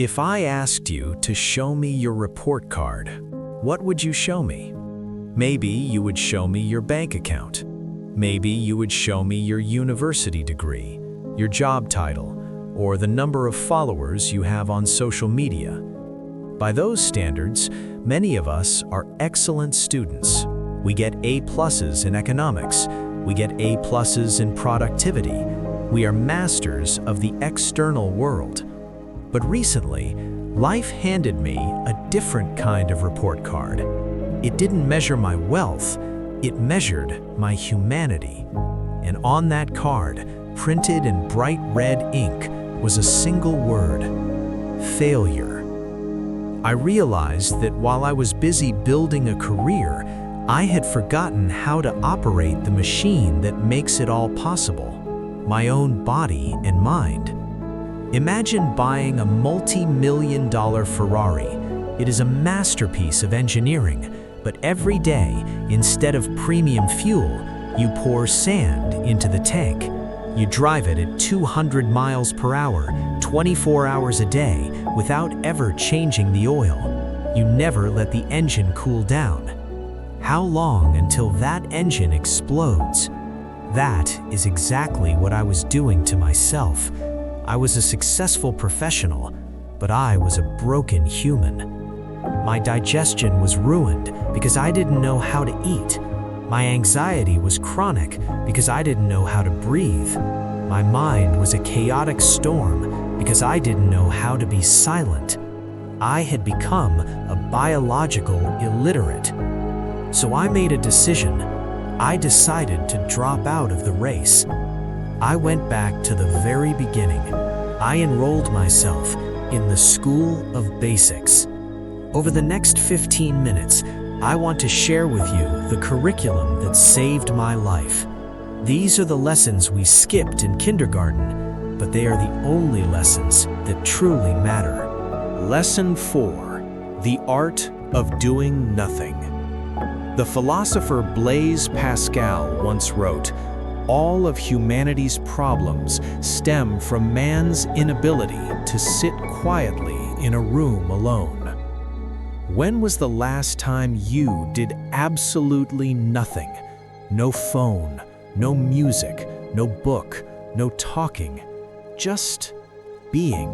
If I asked you to show me your report card, what would you show me? Maybe you would show me your bank account. Maybe you would show me your university degree, your job title, or the number of followers you have on social media. By those standards, many of us are excellent students. We get A+ in economics. We get A+ in productivity. We are masters of the external world. But recently, life handed me a different kind of report card. It didn't measure my wealth, it measured my humanity. And on that card, printed in bright red ink, was a single word: failure. I realized that while I was busy building a career, I had forgotten how to operate the machine that makes it all possible, my own body and mind. Imagine buying a multi-million-dollar Ferrari. It is a masterpiece of engineering, but every day, instead of premium fuel, you pour sand into the tank. You drive it at 200 miles per hour, 24 hours a day, without ever changing the oil. You never let the engine cool down. How long until that engine explodes? That is exactly what I was doing to myself. I was a successful professional, but I was a broken human. My digestion was ruined because I didn't know how to eat. My anxiety was chronic because I didn't know how to breathe. My mind was a chaotic storm because I didn't know how to be silent. I had become a biological illiterate. So I made a decision. I decided to drop out of the race. I went back to the very beginning. I enrolled myself in the School of Basics. Over the next 15 minutes, I want to share with you the curriculum that saved my life. These are the lessons we skipped in kindergarten, but they are the only lessons that truly matter. Lesson 4: The Art of Doing Nothing. The philosopher Blaise Pascal once wrote, "All of humanity's problems stem from man's inability to sit quietly in a room alone." When was the last time you did absolutely nothing? No phone, no music, no book, no talking, just being.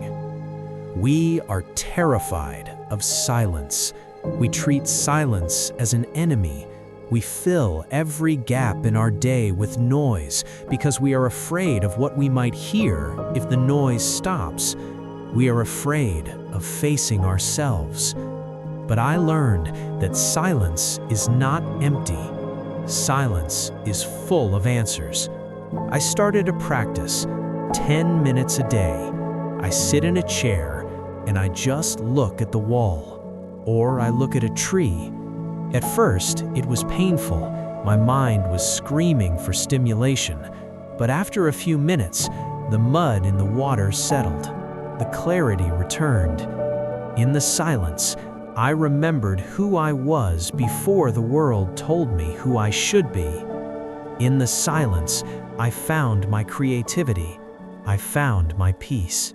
We are terrified of silence. We treat silence as an enemy. We fill every gap in our day with noise because we are afraid of what we might hear if the noise stops. We are afraid of facing ourselves. But I learned that silence is not empty. Silence is full of answers. I started a practice, 10 minutes a day. I sit in a chair and I just look at the wall, or I look at a tree. At first, it was painful. My mind was screaming for stimulation. But after a few minutes, the mud in the water settled. The clarity returned. In the silence, I remembered who I was before the world told me who I should be. In the silence, I found my creativity. I found my peace.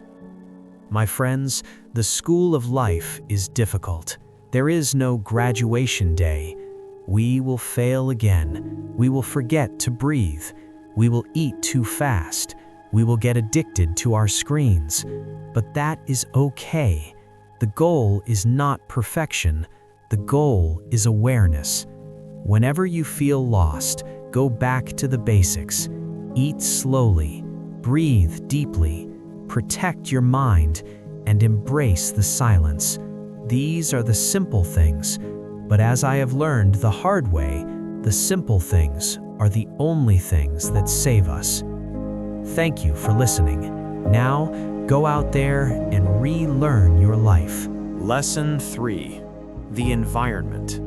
My friends, the school of life is difficult. There is no graduation day. We will fail again. We will forget to breathe. We will eat too fast. We will get addicted to our screens. But that is okay. The goal is not perfection. The goal is awareness. Whenever you feel lost, go back to the basics. Eat slowly, breathe deeply, protect your mind, and embrace the silence. These are the simple things, but as I have learned the hard way, the simple things are the only things that save us. Thank you for listening. Now, go out there and relearn your life. Lesson 3: The Environment.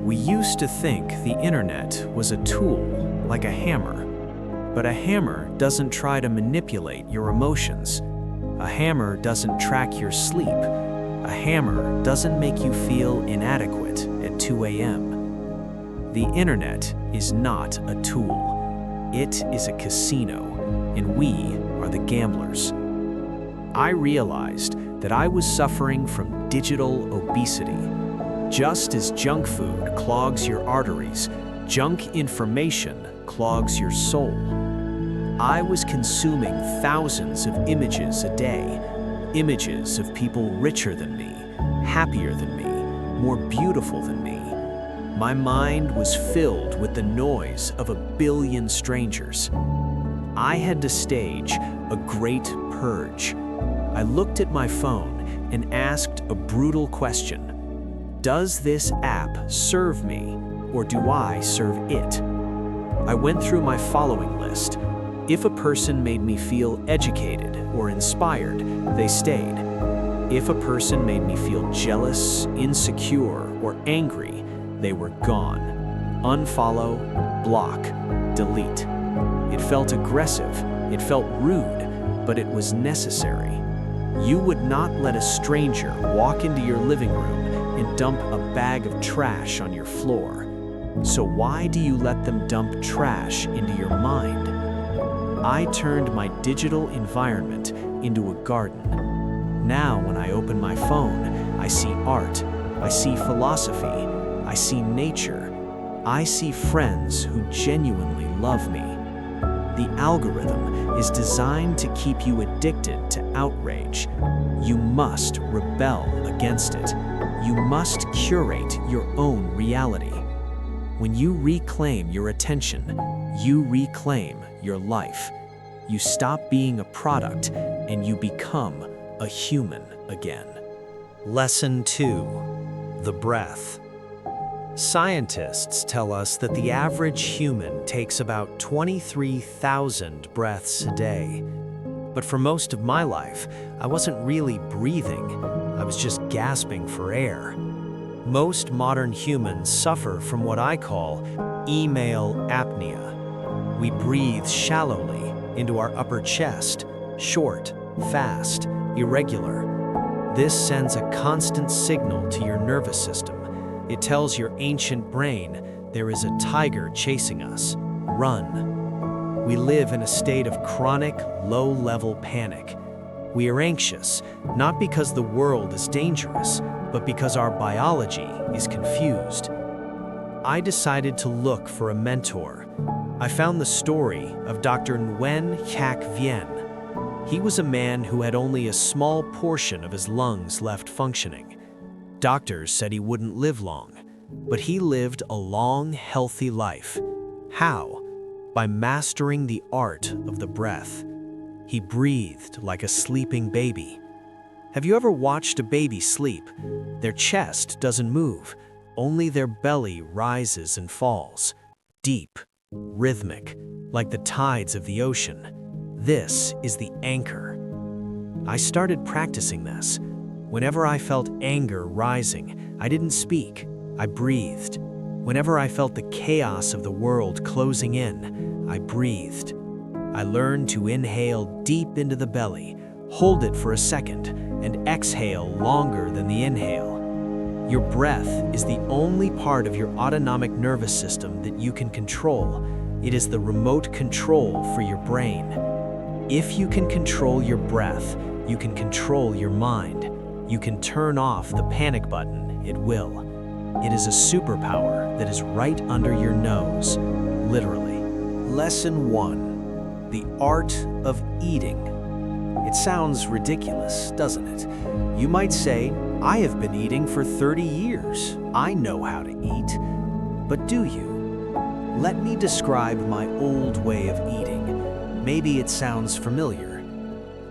We used to think the internet was a tool, like a hammer. But a hammer doesn't try to manipulate your emotions. A hammer doesn't track your sleep. A hammer doesn't make you feel inadequate at 2 a.m. The internet is not a tool. It is a casino, and we are the gamblers. I realized that I was suffering from digital obesity. Just as junk food clogs your arteries, junk information clogs your soul. I was consuming thousands of images a day, images of people richer than me, happier than me, more beautiful than me. My mind was filled with the noise of a billion strangers. I had to stage a great purge. I looked at my phone and asked a brutal question. Does this app serve me, or do I serve it? I went through my following list. If a person made me feel educated or inspired, they stayed. If a person made me feel jealous, insecure, or angry, they were gone. Unfollow, block, delete. It felt aggressive, it felt rude, but it was necessary. You would not let a stranger walk into your living room and dump a bag of trash on your floor. So why do you let them dump trash into your mind? I turned my digital environment into a garden. Now when I open my phone, I see art, I see philosophy, I see nature, I see friends who genuinely love me. The algorithm is designed to keep you addicted to outrage. You must rebel against it. You must curate your own reality. When you reclaim your attention, you reclaim your life. You stop being a product and you become a human again. Lesson 2. The breath. Scientists tell us that the average human takes about 23,000 breaths a day. But for most of my life, I wasn't really breathing. I was just gasping for air. Most modern humans suffer from what I call email apnea. We breathe shallowly into our upper chest, short, fast, irregular. This sends a constant signal to your nervous system. It tells your ancient brain there is a tiger chasing us. Run. We live in a state of chronic, low-level panic. We are anxious, not because the world is dangerous, but because our biology is confused. I decided to look for a mentor. I found the story of Dr. Nguyen Hak Vien. He was a man who had only a small portion of his lungs left functioning. Doctors said he wouldn't live long, but he lived a long, healthy life. How? By mastering the art of the breath. He breathed like a sleeping baby. Have you ever watched a baby sleep? Their chest doesn't move, only their belly rises and falls. Deep, rhythmic, like the tides of the ocean. This is the anchor. I started practicing this. Whenever I felt anger rising, I didn't speak, I breathed. Whenever I felt the chaos of the world closing in, I breathed. I learned to inhale deep into the belly, hold it for a second, and exhale longer than the inhale. Your breath is the only part of your autonomic nervous system that you can control. It is the remote control for your brain. If you can control your breath, you can control your mind. You can turn off the panic button, it will. It is a superpower that is right under your nose, literally. Lesson 1. The art of eating. It sounds ridiculous, doesn't it? You might say, I have been eating for 30 years. I know how to eat. But do you? Let me describe my old way of eating. Maybe it sounds familiar.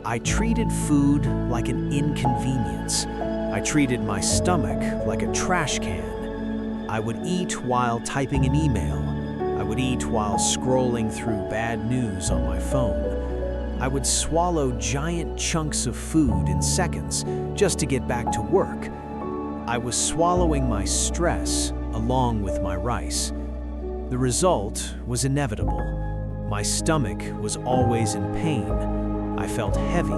I treated food like an inconvenience. I treated my stomach like a trash can. I would eat while typing an email. I would eat while scrolling through bad news on my phone. I would swallow giant chunks of food in seconds just to get back to work. I was swallowing my stress along with my rice. The result was inevitable. My stomach was always in pain. I felt heavy,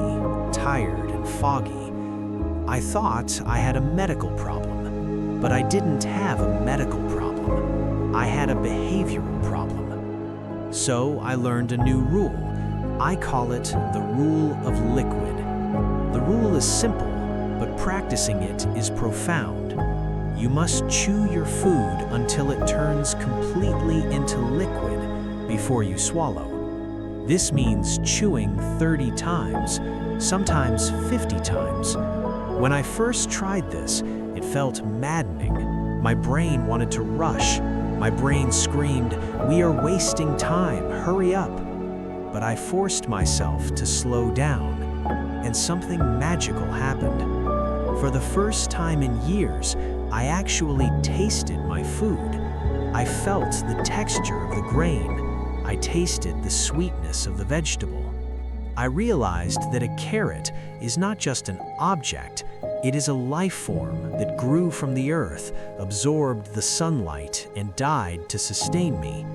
tired, and foggy. I thought I had a medical problem, but I didn't have a medical problem. I had a behavioral problem. So I learned a new rule. I call it the rule of liquid. The rule is simple, Practicing it is profound. You must chew your food until it turns completely into liquid before you swallow. This means chewing 30 times, sometimes 50 times. When I first tried this, it felt maddening. My brain wanted to rush. My brain screamed, "We are wasting time, hurry up." But I forced myself to slow down, and something magical happened. For the first time in years, I actually tasted my food. I felt the texture of the grain. I tasted the sweetness of the vegetable. I realized that a carrot is not just an object, it is a life form that grew from the earth, absorbed the sunlight, and died to sustain me.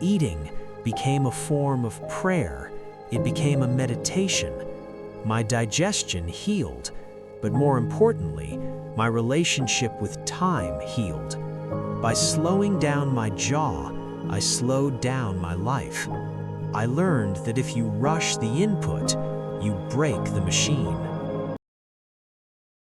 Eating became a form of prayer. It became a meditation. My digestion healed, but more importantly, my relationship with time healed. By slowing down my jaw, I slowed down my life. I learned that if you rush the input, you break the machine.